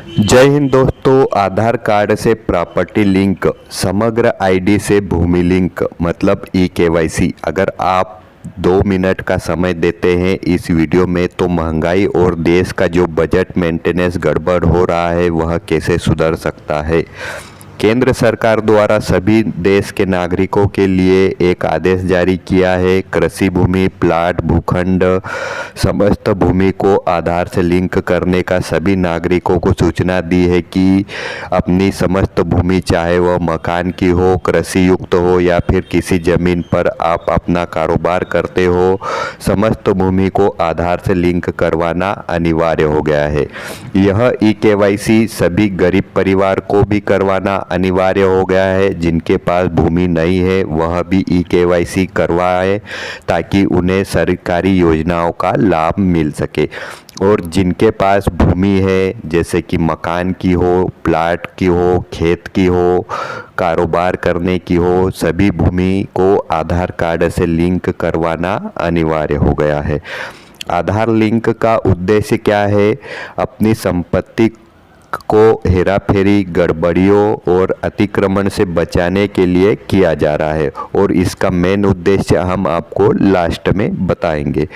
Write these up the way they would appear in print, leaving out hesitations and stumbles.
जय हिंद दोस्तों। आधार कार्ड से प्रॉपर्टी लिंक, समग्र आईडी से भूमि लिंक मतलब ई-केवाईसी। अगर आप 2 मिनट का समय देते हैं इस वीडियो में तो महंगाई और देश का जो बजट मेंटेनेंस गड़बड़ हो रहा है वह कैसे सुधर सकता है। केंद्र सरकार द्वारा सभी देश के नागरिकों के लिए एक आदेश जारी किया है। कृषि भूमि, प्लाट, भूखंड, समस्त भूमि को आधार से लिंक करने का सभी नागरिकों को सूचना दी है कि अपनी समस्त भूमि, चाहे वह मकान की हो, कृषि युक्त हो या फिर किसी जमीन पर आप अपना कारोबार करते हो, समस्त भूमि को आधार से लिंक करवाना अनिवार्य हो गया है। यह ई-केवाईसी सभी गरीब परिवार को भी करवाना अनिवार्य हो गया है। जिनके पास भूमि नहीं है वह भी ई-केवाईसी करवाए ताकि उन्हें सरकारी योजनाओं का लाभ मिल सके। और जिनके पास भूमि है, जैसे कि मकान की हो, प्लाट की हो, खेत की हो, कारोबार करने की हो, सभी भूमि को आधार कार्ड से लिंक करवाना अनिवार्य हो गया है। आधार लिंक का उद्देश्य क्या है? अपनी संपत्ति को हेराफेरी, गड़बड़ियों और अतिक्रमण से बचाने के लिए किया जा रहा है और इसका मेन उद्देश्य हम आपको लास्ट में बताएंगे।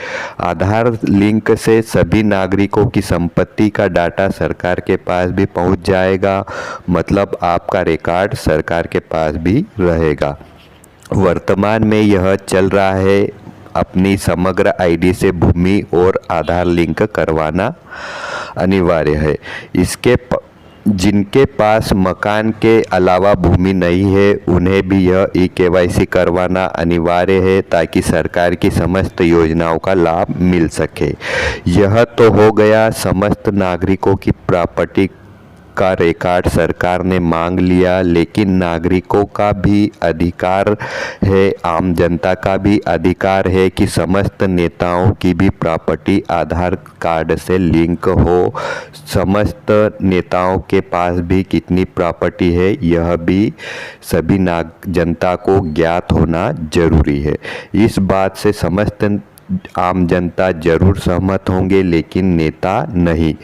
आधार लिंक से सभी नागरिकों की संपत्ति का डाटा सरकार के पास भी पहुंच जाएगा, मतलब आपका रिकॉर्ड सरकार के पास भी रहेगा। वर्तमान में यह चल रहा है, अपनी समग्र आईडी से भूमि और आधार लिंक करवाना अनिवार्य है। जिनके पास मकान के अलावा भूमि नहीं है उन्हें भी यह ई-केवाईसी करवाना अनिवार्य है ताकि सरकार की समस्त योजनाओं का लाभ मिल सके। यह तो हो गया समस्त नागरिकों की प्रॉपर्टी का रिकॉर्ड सरकार ने मांग लिया, लेकिन नागरिकों का भी अधिकार है, आम जनता का भी अधिकार है कि समस्त नेताओं की भी प्रॉपर्टी आधार कार्ड से लिंक हो। समस्त नेताओं के पास भी कितनी प्रॉपर्टी है यह भी सभी जनता को ज्ञात होना जरूरी है। इस बात से समस्त आम जनता जरूर सहमत होंगे, लेकिन नेता नहीं।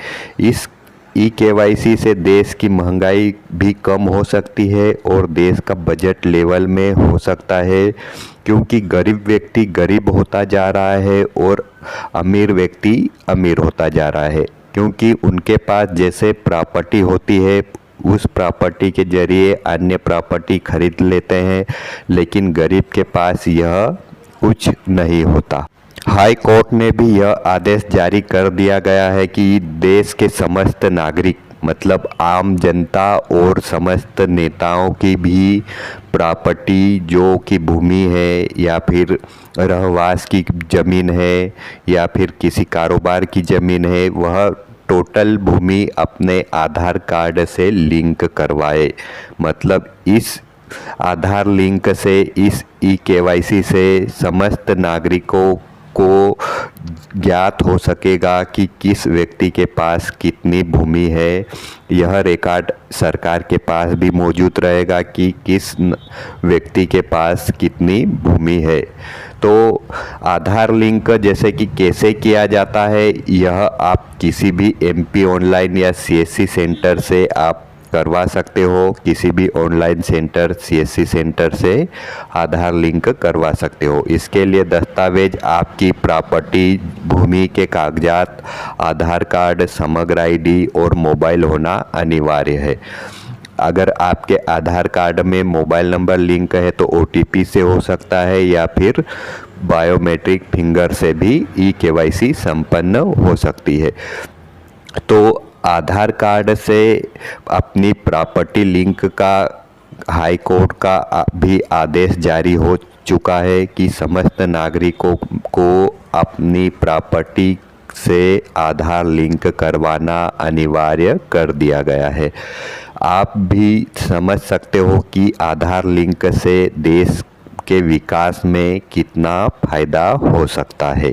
इस ई-केवाईसी से देश की महंगाई भी कम हो सकती है और देश का बजट लेवल में हो सकता है, क्योंकि गरीब व्यक्ति गरीब होता जा रहा है और अमीर व्यक्ति अमीर होता जा रहा है, क्योंकि उनके पास जैसे प्रॉपर्टी होती है उस प्रॉपर्टी के जरिए अन्य प्रॉपर्टी खरीद लेते हैं, लेकिन गरीब के पास यह कुछ नहीं होता। हाई कोर्ट ने भी यह आदेश जारी कर दिया गया है कि देश के समस्त नागरिक, मतलब आम जनता और समस्त नेताओं की भी प्रॉपर्टी, जो कि भूमि है या फिर रहवास की ज़मीन है या फिर किसी कारोबार की ज़मीन है, वह टोटल भूमि अपने आधार कार्ड से लिंक करवाए। मतलब इस आधार लिंक से, इस ई-केवाईसी से समस्त नागरिकों को ज्ञात हो सकेगा कि किस व्यक्ति के पास कितनी भूमि है। यह रिकॉर्ड सरकार के पास भी मौजूद रहेगा कि किस व्यक्ति के पास कितनी भूमि है। तो आधार लिंक जैसे कि कैसे किया जाता है, यह आप किसी भी एमपी ऑनलाइन या सीएससी सेंटर से आप करवा सकते हो। किसी भी ऑनलाइन सेंटर, सीएससी सेंटर से आधार लिंक करवा सकते हो। इसके लिए दस्तावेज आपकी प्रॉपर्टी, भूमि के कागजात, आधार कार्ड, समग्र आईडी और मोबाइल होना अनिवार्य है। अगर आपके आधार कार्ड में मोबाइल नंबर लिंक है तो ओटीपी से हो सकता है या फिर बायोमेट्रिक फिंगर से भी ई-केवाईसी संपन्न हो सकती है। तो आधार कार्ड से अपनी प्रॉपर्टी लिंक का हाई कोर्ट का भी आदेश जारी हो चुका है कि समस्त नागरिकों को अपनी प्रॉपर्टी से आधार लिंक करवाना अनिवार्य कर दिया गया है। आप भी समझ सकते हो कि आधार लिंक से देश के विकास में कितना फायदा हो सकता है।